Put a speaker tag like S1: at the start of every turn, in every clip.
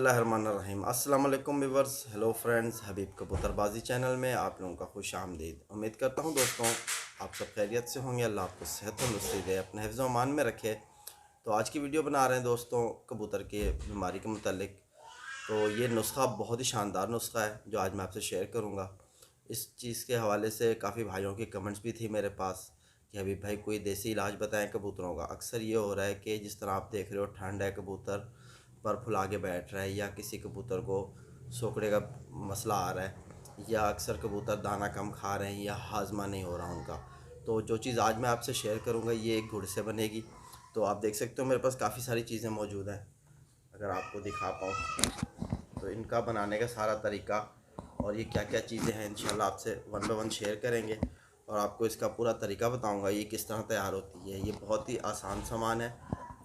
S1: बिस्मिल्लाहिर्रहमानिर्रहीम। अस्सलाम वालेकुम व्यूअर्स, हेलो फ्रेंड्स, हबीब कबूतरबाजी चैनल में आप लोगों का खुश आमदीद। उम्मीद करता हूँ दोस्तों आप सब खैरियत से होंगे। अल्लाह आपको सेहत तंदुरुस्ती दे, अपने हिफ्ज़ व अमान में रखे। तो आज की वीडियो बना रहे हैं दोस्तों कबूतर के बीमारी के मुतालिक। तो ये नुस्खा बहुत ही शानदार नुस्खा है जो आज मैं आपसे शेयर करूँगा। इस चीज़ के हवाले से काफ़ी भाइयों की कमेंट्स भी थी मेरे पास कि हबीब भाई कोई देसी इलाज बताएं कबूतरों का। अक्सर ये हो रहा है कि जिस तरह आप देख रहे हो, ठंड है, कबूतर पर फुला के बैठ रहा है, या किसी कबूतर को सोकड़े का मसला आ रहा है, या अक्सर कबूतर दाना कम खा रहे हैं या हाजमा नहीं हो रहा उनका। तो जो चीज़ आज मैं आपसे शेयर करूँगा ये एक गुड़ से बनेगी। तो आप देख सकते हो मेरे पास काफ़ी सारी चीज़ें मौजूद हैं, अगर आपको दिखा पाऊँ तो इनका बनाने का सारा तरीका और ये क्या क्या चीज़ें हैं इंशाल्लाह आपसे वन बाय वन शेयर करेंगे और आपको इसका पूरा तरीका बताऊंगा ये किस तरह तैयार होती है। ये बहुत ही आसान सामान है,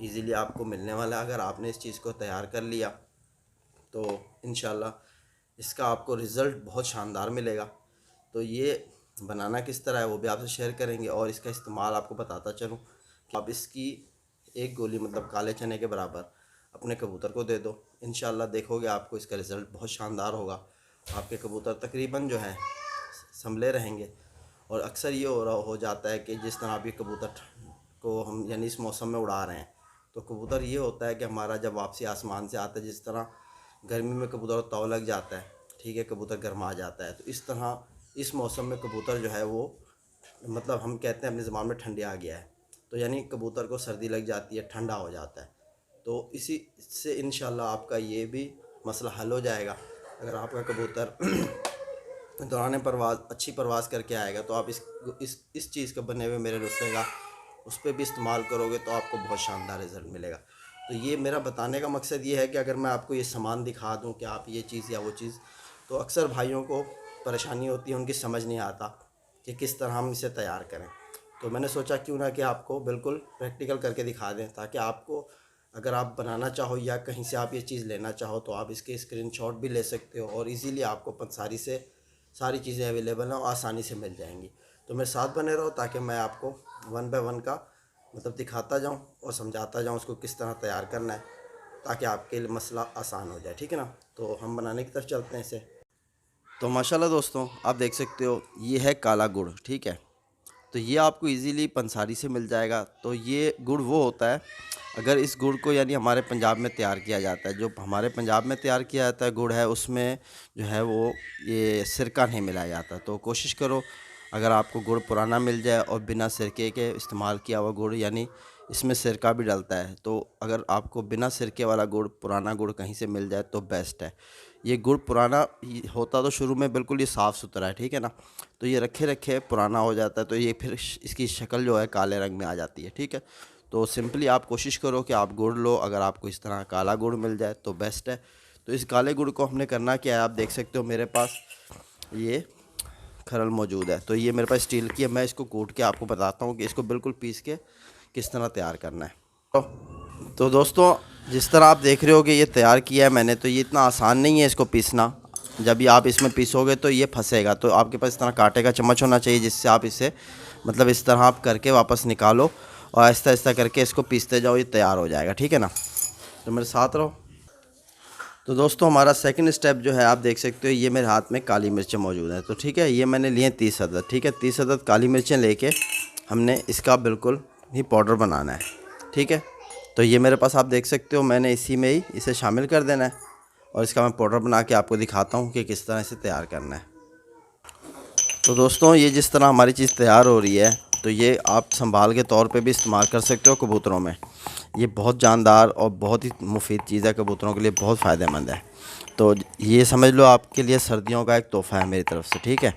S1: इजीली आपको मिलने वाला है। अगर आपने इस चीज़ को तैयार कर लिया तो इंशाल्लाह इसका आपको रिज़ल्ट बहुत शानदार मिलेगा। तो ये बनाना किस तरह है वो भी आपसे शेयर करेंगे और इसका इस्तेमाल आपको बताता चलूँ। आप इसकी एक गोली मतलब काले चने के बराबर अपने कबूतर को दे दो, इंशाल्लाह देखोगे आपको इसका रिज़ल्ट बहुत शानदार होगा। आपके कबूतर तकरीबन जो है संभले रहेंगे। और अक्सर ये हो जाता है कि जिस तरह आप ये कबूतर को हम यानी इस मौसम में उड़ा रहे हैं, तो कबूतर ये होता है कि हमारा जब वापसी आसमान से आता है, जिस तरह गर्मी में कबूतर ताव लग जाता है, ठीक है, कबूतर गर्मा जाता है, तो इस तरह इस मौसम में कबूतर जो है वो मतलब हम कहते हैं अपनी ज़बान में ठंडी आ गया है। तो यानी कबूतर को सर्दी लग जाती है, ठंडा हो जाता है। तो इसी से इंशाल्लाह आपका ये भी मसला हल हो जाएगा। अगर आपका कबूतर दौरान परवाज़ अच्छी परवाज़ करके आएगा तो आप इस चीज़ का बने हुए मेरे नुस्खे का उस पर भी इस्तेमाल करोगे तो आपको बहुत शानदार रिज़ल्ट मिलेगा। तो ये मेरा बताने का मकसद ये है कि अगर मैं आपको ये सामान दिखा दूं कि आप ये चीज़ या वो चीज़, तो अक्सर भाइयों को परेशानी होती है, उनकी समझ नहीं आता कि किस तरह हम इसे तैयार करें। तो मैंने सोचा क्यों ना कि आपको बिल्कुल प्रैक्टिकल करके दिखा दें, ताकि आपको अगर आप बनाना चाहो या कहीं से आप ये चीज़ लेना चाहो तो आप इसके स्क्रीनशॉट भी ले सकते हो और इजीली आपको पंसारी से सारी चीज़ें अवेलेबल हैं और आसानी से मिल जाएंगी। तो मेरे साथ बने रहो ताकि मैं आपको वन बाय वन का मतलब दिखाता जाऊं और समझाता जाऊं उसको किस तरह तैयार करना है, ताकि आपके लिए मसला आसान हो जाए। ठीक है ना। तो हम बनाने की तरफ चलते हैं इसे। तो माशाल्लाह दोस्तों आप देख सकते हो ये है काला गुड़, ठीक है। तो ये आपको इजीली पंसारी से मिल जाएगा। तो ये गुड़ वो होता है, अगर इस गुड़ को यानी हमारे पंजाब में तैयार किया जाता है, जो हमारे पंजाब में तैयार किया जाता है गुड़ है, उसमें जो है वो ये सिरका नहीं मिलाया जाता। तो कोशिश करो अगर आपको गुड़ पुराना मिल जाए और बिना सिरके के इस्तेमाल किया हुआ गुड़, यानी इसमें सिरका भी डलता है, तो अगर आपको बिना सिरके वाला गुड़ पुराना गुड़ कहीं से मिल जाए तो बेस्ट है। ये गुड़ पुराना होता तो शुरू में बिल्कुल ये साफ़ सुथरा है, ठीक है ना। तो ये रखे रखे पुराना हो जाता है, तो ये फिर इसकी शक्ल जो है काले रंग में आ जाती है, ठीक है। तो सिंपली आप कोशिश करो कि आप गुड़ लो, अगर आपको इस तरह काला गुड़ मिल जाए तो बेस्ट है। तो इस काले गुड़ को हमने करना क्या है, आप देख सकते हो मेरे पास ये खरल मौजूद है। तो ये मेरे पास स्टील की है, मैं इसको कूट के आपको बताता हूँ कि इसको बिल्कुल पीस के किस तरह तैयार करना है। तो दोस्तों जिस तरह आप देख रहे हो कि ये तैयार किया है मैंने, तो ये इतना आसान नहीं है इसको पीसना। जब ये आप इसमें पीसोगे तो ये फंसेगा, तो आपके पास इस तरह कांटे का चम्मच होना चाहिए जिससे आप इसे मतलब इस तरह आप करके वापस निकालो और आहिस्ता आहिस्ता करके इसको पीसते जाओ, ये तैयार हो जाएगा, ठीक है ना। तो मेरे साथ रहो। तो दोस्तों हमारा सेकंड स्टेप जो है आप देख सकते हो, ये मेरे हाथ में काली मिर्चें मौजूद हैं। तो ठीक है, ये मैंने लिए 30 अदद, ठीक है। 30 अदद काली मिर्चें लेके हमने इसका बिल्कुल ही पाउडर बनाना है, ठीक है। तो ये मेरे पास आप देख सकते हो, मैंने इसी में ही इसे शामिल कर देना है और इसका मैं पाउडर बना के आपको दिखाता हूँ कि किस तरह इसे तैयार करना है। तो दोस्तों ये जिस तरह हमारी चीज़ तैयार हो रही है, तो ये आप संभाल के तौर पे भी इस्तेमाल कर सकते हो कबूतरों में। ये बहुत जानदार और बहुत ही मुफीद चीज़ है, कबूतरों के लिए बहुत फ़ायदेमंद है। तो ये समझ लो आपके लिए सर्दियों का एक तोहफ़ा है मेरी तरफ से, ठीक है।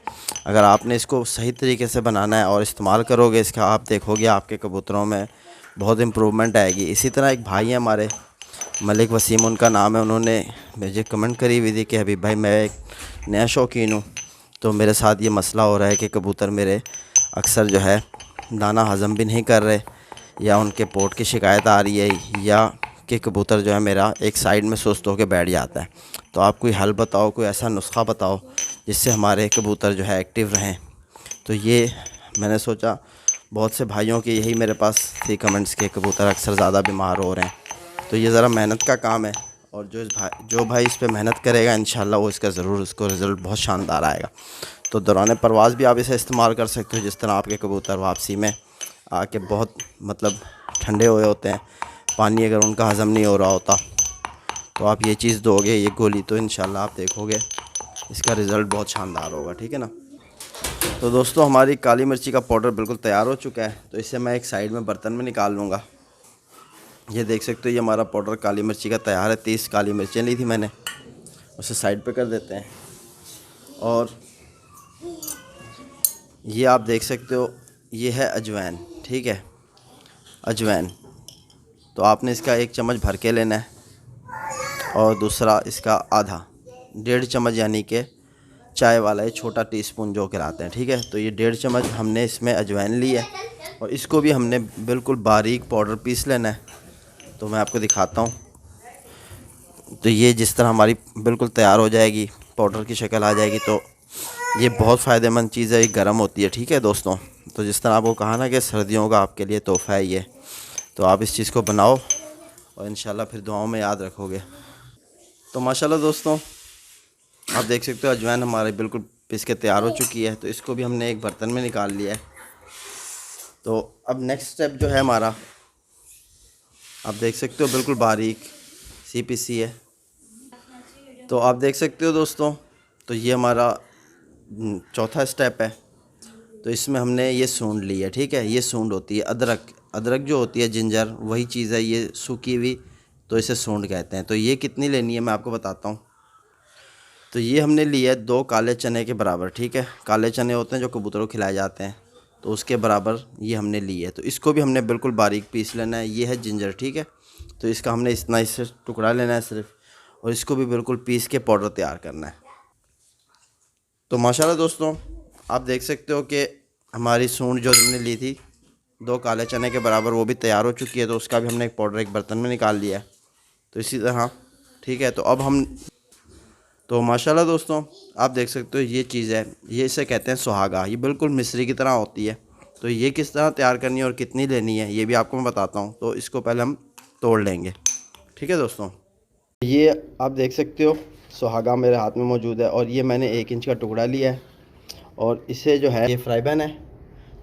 S1: अगर आपने इसको सही तरीके से बनाना है और इस्तेमाल करोगे इसका, आप देखोगे आपके कबूतरों में बहुत इम्प्रूवमेंट आएगी। इसी तरह एक भाई है हमारे, मलिक वसीम उनका नाम है, उन्होंने मुझे कमेंट करी हुई थी कि हबीब भाई मैं एक नया शौकीन हूँ, तो मेरे साथ ये मसला हो रहा है कि कबूतर मेरे अक्सर जो है दाना हज़म भी नहीं कर रहे, या उनके पोट की शिकायत आ रही है, या कि कबूतर जो है मेरा एक साइड में सुस्त होकर बैठ जाता है। तो आप कोई हल बताओ, कोई ऐसा नुस्खा बताओ जिससे हमारे कबूतर जो है एक्टिव रहें। तो ये मैंने सोचा बहुत से भाइयों के यही मेरे पास थी कमेंट्स के कबूतर अक्सर ज़्यादा बीमार हो रहे हैं। तो ये ज़रा मेहनत का काम है और जो भाई इस पे मेहनत करेगा इंशाल्लाह वो इसका ज़रूर उसको रिज़ल्ट बहुत शानदार आएगा। तो दौरान परवाज़ भी आप इसे इस्तेमाल कर सकते हो। जिस तरह आपके कबूतर वापसी में आके बहुत मतलब ठंडे हुए होते हैं, पानी अगर उनका हज़म नहीं हो रहा होता तो आप ये चीज़ दोगे, ये गोली, तो इंशाल्लाह आप देखोगे इसका रिज़ल्ट बहुत शानदार होगा। ठीक है ना। तो दोस्तों हमारी काली मिर्ची का पाउडर बिल्कुल तैयार हो चुका है। तो इसे मैं एक साइड में बर्तन में निकाल लूँगा। ये देख सकते हो ये हमारा पाउडर काली मिर्ची का तैयार है। 30 काली मिर्चें ली थी मैंने, उसे साइड पे कर देते हैं। और ये आप देख सकते हो ये है अजवाइन। ठीक है, अजवाइन तो आपने इसका 1 चम्मच भर के लेना है और दूसरा इसका आधा, 1.5 चम्मच, यानी कि चाय वाला ये छोटा टीस्पून जो कराते हैं। ठीक है, तो ये 1.5 चम्मच हमने इसमें अजवाइन ली है और इसको भी हमने बिल्कुल बारीक पाउडर पीस लेना है। तो मैं आपको दिखाता हूँ। तो ये जिस तरह हमारी बिल्कुल तैयार हो जाएगी, पाउडर की शक्ल आ जाएगी, तो ये बहुत फ़ायदेमंद चीज़ है, ये गर्म होती है। ठीक है दोस्तों, तो जिस तरह आपको कहा ना कि सर्दियों का आपके लिए तोहफ़ा है ये, तो आप इस चीज़ को बनाओ और इंशाल्लाह फिर दुआओं में याद रखोगे। तो माशाल्लाह दोस्तों आप देख सकते हो अजवाइन हमारी बिल्कुल पिस के तैयार हो चुकी है। तो इसको भी हमने एक बर्तन में निकाल लिया है। तो अब नेक्स्ट स्टेप जो है हमारा, आप देख सकते हो बिल्कुल बारीक सी पीसी है। तो आप देख सकते हो दोस्तों, तो ये हमारा चौथा स्टेप है। तो इसमें हमने ये सूंड ली है। ठीक है, ये सूंड होती है अदरक, अदरक जो होती है जिंजर, वही चीज़ है ये सूखी हुई, तो इसे सूंड कहते हैं। तो ये कितनी लेनी है मैं आपको बताता हूँ। तो ये हमने लिया है 2 काले चने के बराबर। ठीक है, काले चने होते हैं जो कबूतरों को खिलाए जाते हैं, तो उसके बराबर ये हमने ली है। तो इसको भी हमने बिल्कुल बारीक पीस लेना है। ये है जिंजर। ठीक है, तो इसका हमने इतना इससे टुकड़ा लेना है सिर्फ, और इसको भी बिल्कुल पीस के पाउडर तैयार करना है। तो माशाल्लाह दोस्तों आप देख सकते हो कि हमारी सूंड जो हमने ली थी 2 काले चने के बराबर, वो भी तैयार हो चुकी है। तो उसका भी हमने एक पाउडर एक बर्तन में निकाल लिया है। तो इसी तरह ठीक है, तो अब हम, तो माशाल्लाह दोस्तों आप देख सकते हो ये चीज़ है, ये इसे कहते हैं सुहागा। ये बिल्कुल मिश्री की तरह होती है। तो ये किस तरह तैयार करनी है और कितनी लेनी है ये भी आपको मैं बताता हूँ। तो इसको पहले हम तोड़ लेंगे। ठीक है दोस्तों, ये आप देख सकते हो सुहागा मेरे हाथ में मौजूद है और ये मैंने 1 इंच का टुकड़ा लिया है। और इसे जो है ये फ्राई पैन है,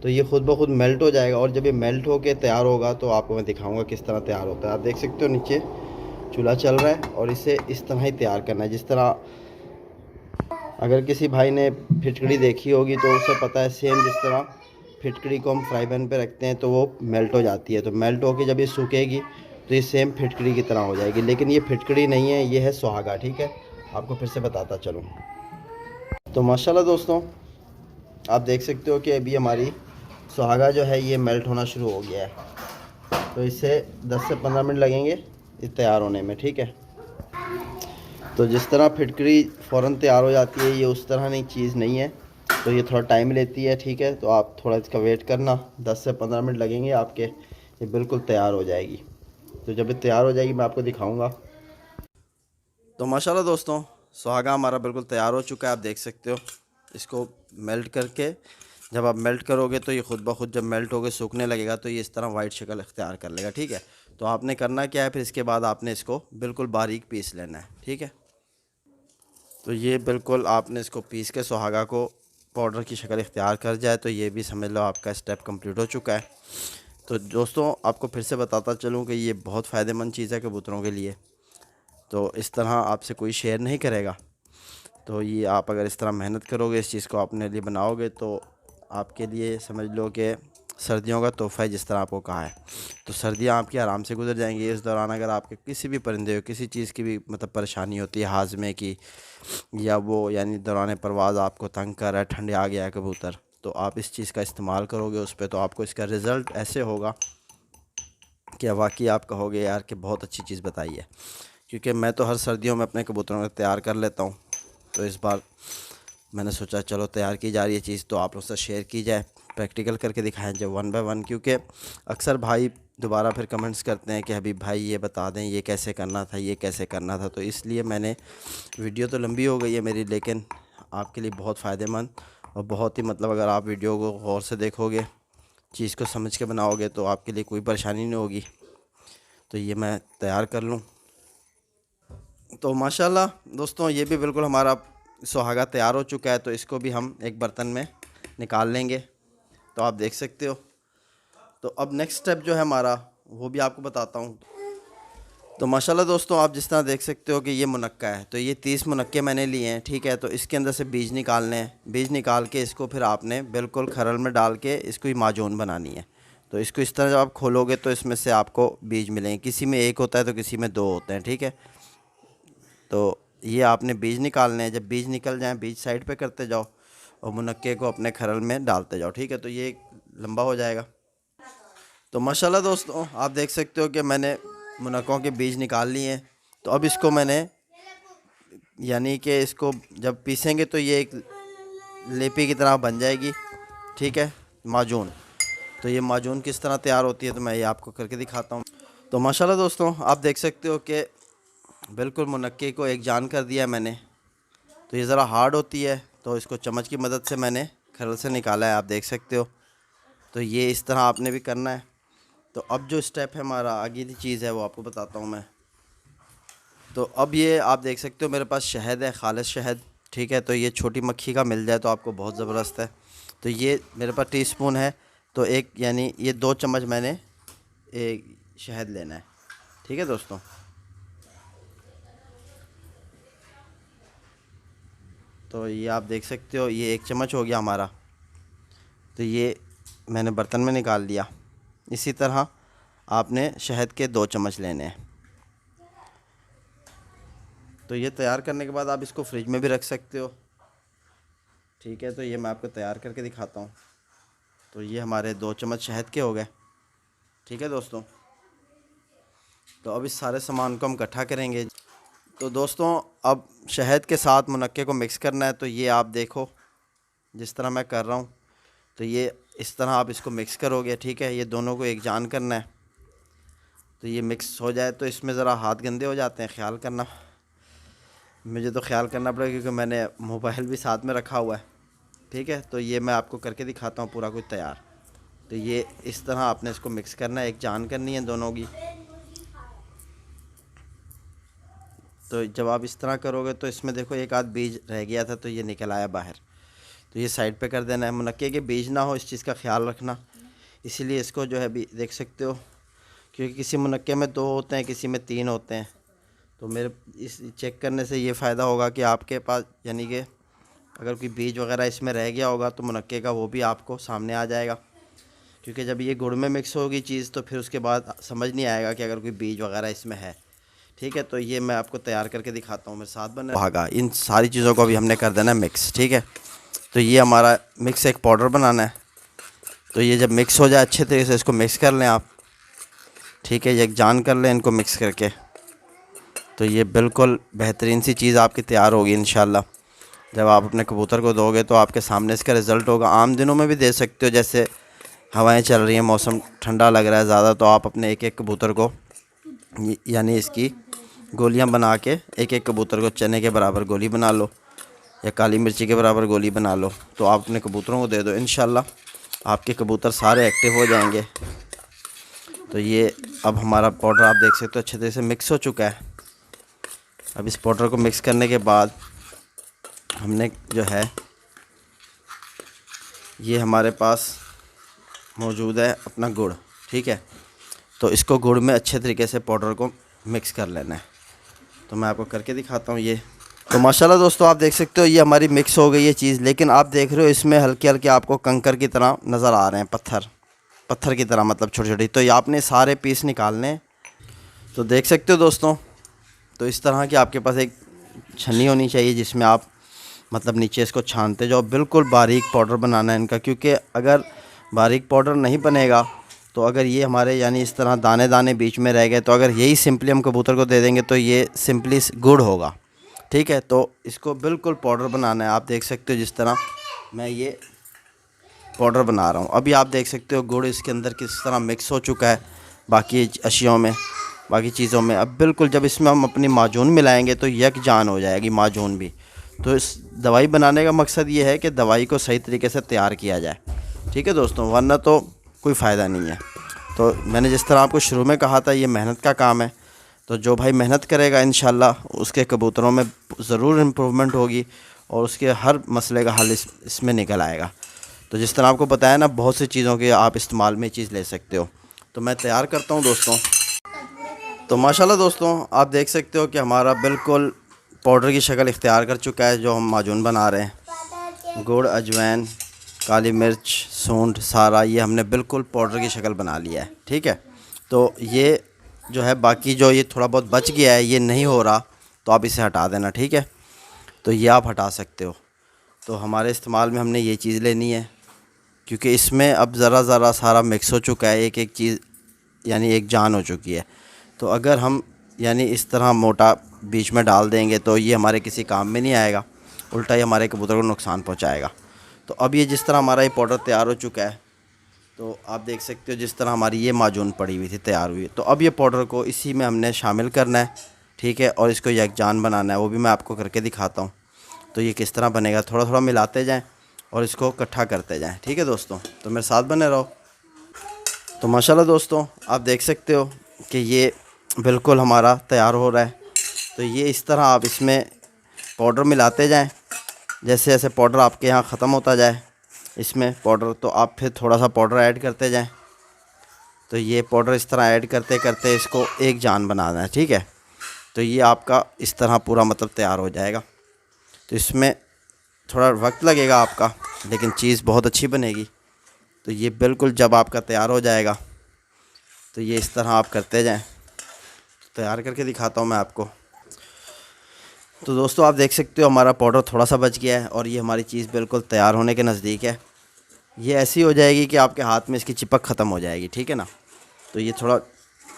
S1: तो ये ख़ुद ब खुद मेल्ट हो जाएगा। और जब ये मेल्ट हो के तैयार होगा तो आपको मैं दिखाऊंगा किस तरह तैयार होता है। आप देख सकते हो नीचे चूल्हा चल रहा है और इसे इस तरह ही तैयार करना है। जिस तरह अगर किसी भाई ने फिटकड़ी देखी होगी तो उसे पता है, सेम जिस तरह फिटकड़ी को हम फ्राई पैन पे रखते हैं तो वो मेल्ट हो जाती है। तो मेल्ट होके जब ये सूखेगी तो ये सेम फिटकड़ी की तरह हो जाएगी। लेकिन ये फिटकड़ी नहीं है, ये है सुहागा। ठीक है, आपको फिर से बताता चलूँ। तो माशाल्लाह दोस्तों आप देख सकते हो कि अभी हमारी सुहागा जो है ये मेल्ट होना शुरू हो गया है। तो इसे 10 से 15 मिनट लगेंगे इस तैयार होने में। ठीक है, तो जिस तरह फिटकरी फ़ौरन तैयार हो जाती है, ये उस तरह नहीं चीज़ नहीं है, तो ये थोड़ा टाइम लेती है। ठीक है, तो आप थोड़ा इसका वेट करना, 10 से 15 मिनट लगेंगे आपके, ये बिल्कुल तैयार हो जाएगी। तो जब ये तैयार हो जाएगी मैं आपको दिखाऊंगा। तो माशाल्लाह दोस्तों सुहागा हमारा बिल्कुल तैयार हो चुका है। आप देख सकते हो इसको मेल्ट करके, जब आप मेल्ट करोगे तो ये ख़ुद ब खुद जब मेल्ट होकर सूखने लगेगा तो ये इस तरह वाइट शक्ल इख्तियार कर लेगा। ठीक है, तो आपने करना क्या है, फिर इसके बाद आपने इसको बिल्कुल बारीक पीस लेना है। ठीक है, तो ये बिल्कुल आपने इसको पीस के सुहागा को पाउडर की शक्ल इख्तियार कर जाए तो ये भी समझ लो आपका स्टेप कंप्लीट हो चुका है। तो दोस्तों आपको फिर से बताता चलूँ कि ये बहुत फ़ायदेमंद चीज़ है कबूतरों के लिए। तो इस तरह आपसे कोई शेयर नहीं करेगा। तो ये आप अगर इस तरह मेहनत करोगे, इस चीज़ को अपने लिए बनाओगे, तो आपके लिए समझ लो कि सर्दियों का तोहफ़ा है जिस तरह आपको कहा है। तो सर्दियाँ आपकी आराम से गुजर जाएंगी। इस दौरान अगर आपके किसी भी परिंदे को किसी चीज़ की भी मतलब परेशानी होती है हाजमे की, या वो यानी दौरान परवाज़ आपको तंग कर रहा है, ठंडे आ गया है कबूतर, तो आप इस चीज़ का इस्तेमाल करोगे उस पर, तो आपको इसका रिज़ल्ट ऐसे होगा कि वाकई आप कहोगे यार कि बहुत अच्छी चीज़ बताई है। क्योंकि मैं तो हर सर्दियों में अपने कबूतरों को तैयार कर लेता हूँ, तो इस बार मैंने सोचा चलो तैयार की जा रही है चीज़ तो आप लोग से शेयर की जाए, प्रैक्टिकल करके दिखाएं जाए 1 बाय 1। क्योंकि अक्सर भाई दोबारा फिर कमेंट्स करते हैं कि हबीब भाई ये बता दें ये कैसे करना था, ये कैसे करना था। तो इसलिए मैंने, वीडियो तो लंबी हो गई है मेरी, लेकिन आपके लिए बहुत फ़ायदेमंद और बहुत ही मतलब अगर आप वीडियो को गौर से देखोगे, चीज़ को समझ के बनाओगे तो आपके लिए कोई परेशानी नहीं होगी। तो ये मैं तैयार कर लूँ। तो माशाल्लाह दोस्तों ये भी बिल्कुल हमारा सुहागा तैयार हो चुका है। तो इसको भी हम एक बर्तन में निकाल लेंगे। तो आप देख सकते हो। तो अब नेक्स्ट स्टेप जो है हमारा वो भी आपको बताता हूँ। तो माशाल्लाह दोस्तों आप जिस तरह देख सकते हो कि ये मुनक्का है। तो ये 30 मुनक्के मैंने लिए हैं, ठीक है। तो इसके अंदर से बीज निकालने हैं। बीज निकाल के इसको फिर आपने बिल्कुल खरल में डाल के इसको ही माजून बनानी है। तो इसको इस तरह जब आप खोलोगे तो इसमें से आपको बीज मिलेंगे। किसी में एक होता है तो किसी में 2 होते हैं, ठीक है। तो ये आपने बीज निकालने हैं। जब बीज निकल जाएँ बीज साइड पे करते जाओ और मुनक्के को अपने खरल में डालते जाओ, ठीक है। तो ये लंबा हो जाएगा। तो माशाल्लाह दोस्तों आप देख सकते हो कि मैंने मुनक्कों के बीज निकाल लिए हैं। तो अब इसको मैंने यानी कि इसको जब पीसेंगे तो ये एक लेपी की तरह बन जाएगी, ठीक है, माजून। तो ये माजून किस तरह तैयार होती है तो मैं ये आपको करके दिखाता हूँ। तो माशाल्लाह दोस्तों आप देख सकते हो कि बिल्कुल मुनक्के को एक जान कर दिया मैंने। तो ये ज़रा हार्ड होती है तो इसको चम्मच की मदद से मैंने खरल से निकाला है, आप देख सकते हो। तो ये इस तरह आपने भी करना है। तो अब जो स्टेप है हमारा अगली चीज़ है वो आपको बताता हूँ मैं। तो अब ये आप देख सकते हो मेरे पास शहद है, खालिश शहद, ठीक है। तो ये छोटी मक्खी का मिल जाए तो आपको बहुत ज़बरदस्त है। तो ये मेरे पास टीस्पून है। तो एक यानी ये 2 चम्मच मैंने एक शहद लेना है, ठीक है दोस्तों। तो ये आप देख सकते हो ये 1 चम्मच हो गया हमारा। तो ये मैंने बर्तन में निकाल लिया। इसी तरह आपने शहद के 2 चम्मच लेने हैं। तो ये तैयार करने के बाद आप इसको फ्रिज में भी रख सकते हो, ठीक है। तो ये मैं आपको तैयार करके दिखाता हूँ। तो ये हमारे 2 चम्मच शहद के हो गए, ठीक है दोस्तों। तो अब इस सारे सामान को हम इकट्ठा करेंगे। तो दोस्तों अब शहद के साथ मुनक्के को मिक्स करना है। तो ये आप देखो जिस तरह मैं कर रहा हूँ। तो ये इस तरह आप इसको मिक्स करोगे, ठीक है। ये दोनों को एक जान करना है। तो ये मिक्स हो जाए तो इसमें ज़रा हाथ गंदे हो जाते हैं, ख्याल करना। मुझे तो ख्याल करना पड़ेगा क्योंकि मैंने मोबाइल भी साथ में रखा हुआ है, ठीक है। तो ये मैं आपको करके दिखाता हूँ पूरा कुछ तैयार। तो ये इस तरह आपने इसको मिक्स करना है, एक जान करनी है दोनों की। तो जब आप इस तरह करोगे तो इसमें देखो एक आध बीज रह गया था तो ये निकल आया बाहर। तो ये साइड पे कर देना है। मुनक्के के बीज ना हो इस चीज़ का ख्याल रखना। इसीलिए इसको जो है भी देख सकते हो क्योंकि किसी मुनक्के में 2 होते हैं, किसी में 3 होते हैं। तो मेरे इस चेक करने से ये फ़ायदा होगा कि आपके पास यानी कि अगर कोई बीज वगैरह इसमें रह गया होगा तो मुनक्के का वो भी आपको सामने आ जाएगा। क्योंकि जब ये गुड़ में मिक्स होगी चीज़ तो फिर उसके बाद समझ नहीं आएगा कि अगर कोई बीज वगैरह इसमें है, ठीक है। तो ये मैं आपको तैयार करके दिखाता हूँ। मेरे साथ बने भागा इन सारी चीज़ों को भी हमने कर देना मिक्स, ठीक है। तो ये हमारा मिक्स एक पाउडर बनाना है। तो ये जब मिक्स हो जाए अच्छे तरीके से इसको मिक्स कर लें आप, ठीक है। ये एक जान कर लें इनको मिक्स करके। तो ये बिल्कुल बेहतरीन सी चीज़ आपकी तैयार होगी इंशाल्लाह। जब आप अपने कबूतर को दोगे तो आपके सामने इसका रिज़ल्ट होगा। आम दिनों में भी दे सकते हो, जैसे हवाएं चल रही हैं, मौसम ठंडा लग रहा है ज़्यादा, तो आप अपने एक एक कबूतर को यानी इसकी गोलियां बना के एक एक कबूतर को चने के बराबर गोली बना लो या काली मिर्ची के बराबर गोली बना लो। तो आप अपने कबूतरों को दे दो, इंशाल्लाह आपके कबूतर सारे एक्टिव हो जाएंगे। तो ये अब हमारा पाउडर आप देख सकते हो अच्छे तरह से मिक्स हो चुका है। अब इस पाउडर को मिक्स करने के बाद हमने जो है ये हमारे पास मौजूद है अपना गुड़, ठीक है। तो इसको गुड़ में अच्छे तरीके से पाउडर को मिक्स कर लेना है। तो मैं आपको करके दिखाता हूँ ये। तो माशाल्लाह दोस्तों आप देख सकते हो ये हमारी मिक्स हो गई ये चीज़। लेकिन आप देख रहे हो इसमें हल्के हल्के आपको कंकर की तरह नज़र आ रहे हैं, पत्थर की तरह, मतलब छोटी छोटी। तो ये आपने सारे पीस निकालने हैं। तो देख सकते हो दोस्तों, तो इस तरह की आपके पास एक छन्नी होनी चाहिए जिसमें आप मतलब नीचे इसको छानते जाओ। बिल्कुल बारीक पाउडर बनाना है इनका, क्योंकि अगर बारीक पाउडर नहीं बनेगा तो अगर ये हमारे यानी इस तरह दाने दाने बीच में रह गए तो अगर यही सिंपली हम कबूतर को दे देंगे तो ये सिंपली गुड़ होगा, ठीक है। तो इसको बिल्कुल पाउडर बनाना है। आप देख सकते हो जिस तरह मैं ये पाउडर बना रहा हूँ। अभी आप देख सकते हो गुड़ इसके अंदर किस तरह मिक्स हो चुका है बाकी अशियों में, बाकी चीज़ों में। अब बिल्कुल जब इसमें हम अपनी माजून मिलाएंगे तो यकजान हो जाएगी माजून भी। तो इस दवाई बनाने का मकसद ये है कि दवाई को सही तरीके से तैयार किया जाए, ठीक है दोस्तों, वरना तो कोई फ़ायदा नहीं है। तो मैंने जिस तरह आपको शुरू में कहा था ये मेहनत का काम है। तो जो भाई मेहनत करेगा इंशाल्लाह उसके कबूतरों में ज़रूर इम्प्रूवमेंट होगी और उसके हर मसले का हल इसमें निकल आएगा। तो जिस तरह आपको बताया ना, बहुत सी चीज़ों के आप इस्तेमाल में चीज़ ले सकते हो। तो मैं तैयार करता हूँ दोस्तों। तो माशाल्लाह दोस्तों, आप देख सकते हो कि हमारा बिल्कुल पाउडर की शक्ल इख्तियार कर चुका है। जो हम माजून बना रहे हैं, गुड़, अजवाइन, काली मिर्च, सूंठ, सारा ये हमने बिल्कुल पाउडर की शक्ल बना लिया है। ठीक है, तो ये जो है बाकी जो ये थोड़ा बहुत बच गया है, ये नहीं हो रहा, तो आप इसे हटा देना। ठीक है, तो ये आप हटा सकते हो। तो हमारे इस्तेमाल में हमने ये चीज़ लेनी है, क्योंकि इसमें अब ज़रा सारा मिक्स हो चुका है, एक एक चीज़ यानी एक जान हो चुकी है। तो अगर हम यानी इस तरह मोटा बीच में डाल देंगे तो ये हमारे किसी काम में नहीं आएगा, उल्टा ही हमारे कबूतर को नुकसान पहुंचाएगा। तो अब ये जिस तरह हमारा ये पाउडर तैयार हो चुका है, तो आप देख सकते हो जिस तरह हमारी ये माजून पड़ी हुई थी तैयार हुई। तो अब ये पाउडर को इसी में हमने शामिल करना है। ठीक है, और इसको यकजान बनाना है, वो भी मैं आपको करके दिखाता हूँ। तो ये किस तरह बनेगा, थोड़ा थोड़ा मिलाते जाएँ और इसको इकट्ठा करते जाएँ। ठीक है दोस्तों, तो मेरे साथ बने रहो। तो माशाल्लाह दोस्तों, आप देख सकते हो कि ये बिल्कुल हमारा तैयार हो रहा है। तो ये इस तरह आप इसमें पाउडर मिलाते जाएं। जैसे जैसे पाउडर आपके यहाँ ख़त्म होता जाए इसमें पाउडर, तो आप फिर थोड़ा सा पाउडर ऐड करते जाएं। तो ये पाउडर इस तरह ऐड करते करते इसको एक जान बनाना है। ठीक है, तो ये आपका इस तरह पूरा मतलब तैयार हो जाएगा। तो इसमें थोड़ा वक्त लगेगा आपका, लेकिन चीज़ बहुत अच्छी बनेगी। तो ये बिल्कुल जब आपका तैयार हो जाएगा तो ये इस तरह आप करते जाएं। तैयार करके दिखाता हूँ मैं आपको। तो दोस्तों, आप देख सकते हो हमारा पाउडर थोड़ा सा बच गया है और ये हमारी चीज़ बिल्कुल तैयार होने के नज़दीक है। ये ऐसी हो जाएगी कि आपके हाथ में इसकी चिपक ख़त्म हो जाएगी। ठीक है ना, तो ये थोड़ा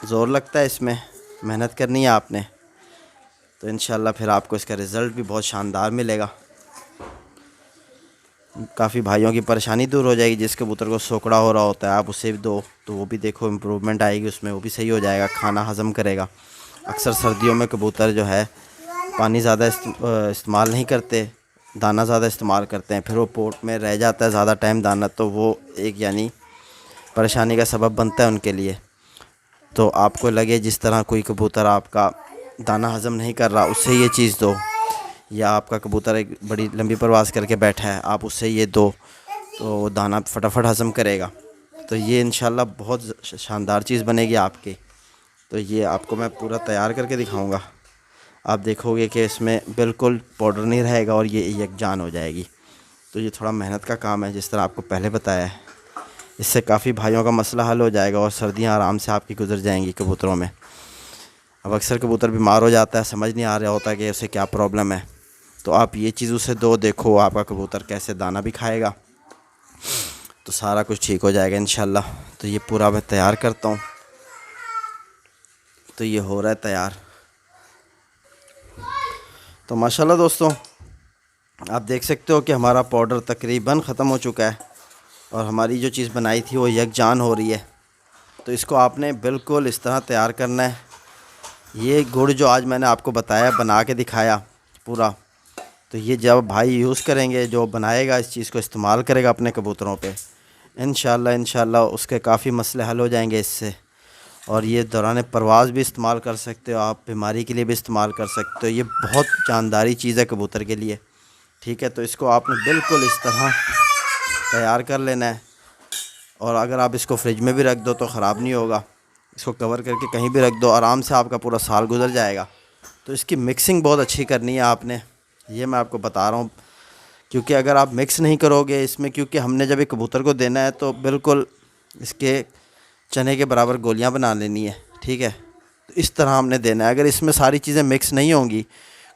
S1: ज़ोर लगता है, इसमें मेहनत करनी है आपने। तो इंशाल्लाह फिर आपको इसका रिज़ल्ट भी बहुत शानदार मिलेगा। काफ़ी भाइयों की परेशानी दूर हो जाएगी। जिस कबूतर को सोकड़ा हो रहा होता है आप उसे भी दो, तो वो भी देखो इम्प्रूवमेंट आएगी उसमें, वो भी सही हो जाएगा, खाना हज़म करेगा। अक्सर सर्दियों में कबूतर जो है पानी ज़्यादा इस्तेमाल नहीं करते, दाना ज़्यादा इस्तेमाल करते हैं, फिर वो पोट में रह जाता है ज़्यादा टाइम दाना, तो वो एक यानी परेशानी का सबब बनता है उनके लिए। तो आपको लगे जिस तरह कोई कबूतर आपका दाना हज़म नहीं कर रहा, उससे ये चीज़ दो। या आपका कबूतर एक बड़ी लंबी परवाज़ करके बैठा है, आप उससे ये दो, तो वो दाना फटाफट हज़म करेगा। तो ये इंशाल्लाह बहुत शानदार चीज़ बनेगी आपकी। तो ये आपको मैं पूरा तैयार करके दिखाऊंगा। आप देखोगे कि इसमें बिल्कुल पाउडर नहीं रहेगा और ये यकजान हो जाएगी। तो ये थोड़ा मेहनत का काम है, जिस तरह आपको पहले बताया है। इससे काफ़ी भाइयों का मसला हल हो जाएगा और सर्दियाँ आराम से आपकी गुजर जाएंगी कबूतरों में। अब अक्सर कबूतर बीमार हो जाता है, समझ नहीं आ रहा होता कि उसे क्या प्रॉब्लम है, तो आप ये चीज़ उसे दो, देखो आपका कबूतर कैसे दाना भी खाएगा, तो सारा कुछ ठीक हो जाएगा इंशाल्लाह। तो ये पूरा मैं तैयार करता हूँ। तो ये हो रहा है तैयार। तो माशाल्लाह दोस्तों, आप देख सकते हो कि हमारा पाउडर तकरीबन ख़त्म हो चुका है और हमारी जो चीज़ बनाई थी वो यकजान हो रही है। तो इसको आपने बिल्कुल इस तरह तैयार करना है। ये गुड़ जो आज मैंने आपको बताया, बना के दिखाया पूरा, तो ये जब भाई यूज़ करेंगे, जो बनाएगा इस चीज़ को इस्तेमाल करेगा अपने कबूतरों पे, इंशाल्लाह उसके काफ़ी मसले हल हो जाएंगे इससे। और ये दौरान परवाज़ भी इस्तेमाल कर सकते हो आप, बीमारी के लिए भी इस्तेमाल कर सकते हो। ये बहुत जानदारी चीज़ है कबूतर के लिए। ठीक है, तो इसको आपने बिल्कुल इस तरह तैयार कर लेना है। और अगर आप इसको फ्रिज में भी रख दो तो ख़राब नहीं होगा। इसको कवर करके कहीं भी रख दो, आराम से आपका पूरा साल गुजर जाएगा। तो इसकी मिक्सिंग बहुत अच्छी करनी है आपने, ये मैं आपको बता रहा हूँ। क्योंकि अगर आप मिक्स नहीं करोगे इसमें, क्योंकि हमने जब एक कबूतर को देना है तो बिल्कुल इसके चने के बराबर गोलियां बना लेनी है। ठीक है, तो इस तरह हमने देना है। अगर इसमें सारी चीज़ें मिक्स नहीं होंगी,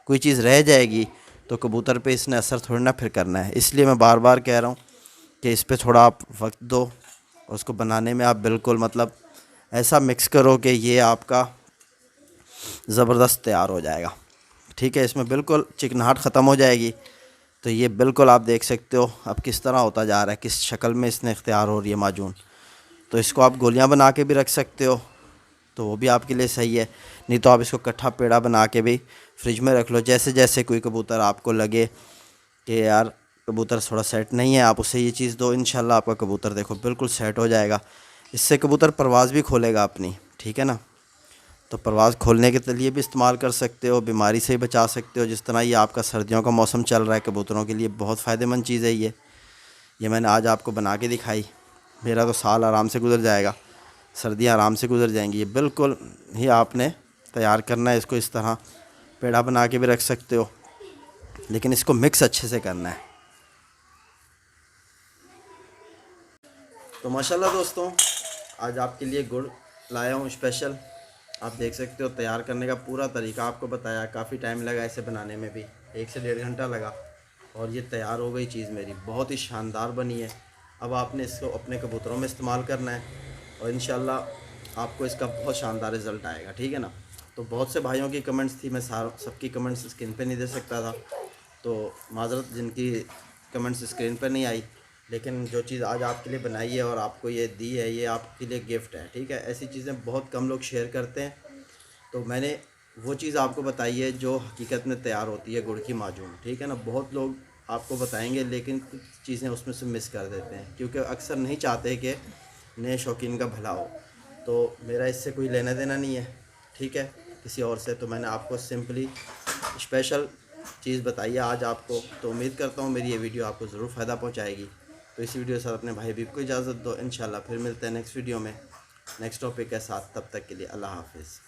S1: कोई चीज़ रह जाएगी, तो कबूतर पे इसने असर थोड़ी ना फिर करना है। इसलिए मैं बार बार कह रहा हूँ कि इस पर थोड़ा आप वक्त दो और उसको बनाने में आप बिल्कुल मतलब ऐसा मिक्स करो कि ये आपका ज़बरदस्त तैयार हो जाएगा। ठीक है, इसमें बिल्कुल चिकनाहट ख़त्म हो जाएगी। तो ये बिल्कुल आप देख सकते हो अब किस तरह होता जा रहा है, किस शक्ल में इसने इख्तियार हो रही है माजून। तो इसको आप गोलियां बना के भी रख सकते हो, तो वो भी आपके लिए सही है। नहीं तो आप इसको कट्ठा पेड़ा बना के भी फ्रिज में रख लो। जैसे जैसे कोई कबूतर आपको लगे कि यार कबूतर थोड़ा सेट नहीं है, आप उसे ये चीज़ दो, इंशाल्लाह आपका कबूतर देखो बिल्कुल सेट हो जाएगा। इससे कबूतर परवाज़ भी खोलेगा अपनी। ठीक है ना, तो परवाज़ खोलने के लिए भी इस्तेमाल कर सकते हो, बीमारी से ही बचा सकते हो। जिस तरह ये आपका सर्दियों का मौसम चल रहा है, कबूतरों के लिए बहुत फ़ायदेमंद चीज़ है ये मैंने आज आपको बना के दिखाई। मेरा तो साल आराम से गुजर जाएगा, सर्दियाँ आराम से गुजर जाएंगी। ये बिल्कुल ही आपने तैयार करना है। इसको इस तरह पेड़ा बना के भी रख सकते हो, लेकिन इसको मिक्स अच्छे से करना है। तो माशाल्लाह दोस्तों, आज आपके लिए गुड़ लाया हूँ स्पेशल। आप देख सकते हो तैयार करने का पूरा तरीका आपको बताया। काफ़ी टाइम लगा इसे बनाने में भी, 1 से 1.5 घंटा लगा, और ये तैयार हो गई चीज़ मेरी। बहुत ही शानदार बनी है। अब आपने इसको अपने कबूतरों में इस्तेमाल करना है, और इंशाल्लाह आपको इसका बहुत शानदार रिज़ल्ट आएगा, ठीक है ना। तो बहुत से भाइयों की कमेंट्स थी, मैं सबकी कमेंट्स स्क्रीन पे नहीं दे सकता था, तो माज़रत जिनकी कमेंट्स स्क्रीन पर नहीं आई। लेकिन जो चीज़ आज आपके लिए बनाई है और आपको ये दी है, ये आपके लिए गिफ्ट है, ठीक है। ऐसी चीज़ें बहुत कम लोग शेयर करते हैं, तो मैंने वो चीज़ आपको बताई है जो हकीकत में तैयार होती है, गुड़ की माजून, ठीक है ना। बहुत लोग आपको बताएंगे, लेकिन कुछ चीज़ें उसमें से मिस कर देते हैं, क्योंकि अक्सर नहीं चाहते कि नए शौकीन का भला हो। तो मेरा इससे कोई लेना देना नहीं है, ठीक है, किसी और से। तो मैंने आपको सिंपली स्पेशल चीज़ बताई है आज आपको। तो उम्मीद करता हूँ मेरी ये वीडियो आपको ज़रूर फ़ायदा पहुँचाएगी। तो इस वीडियो के साथ अपने भाई हबीब को इजाज़त दो। इंशाल्लाह फिर मिलते हैं नेक्स्ट वीडियो में नेक्स्ट टॉपिक के साथ। तब तक के लिए अल्लाह हाफ़िज़।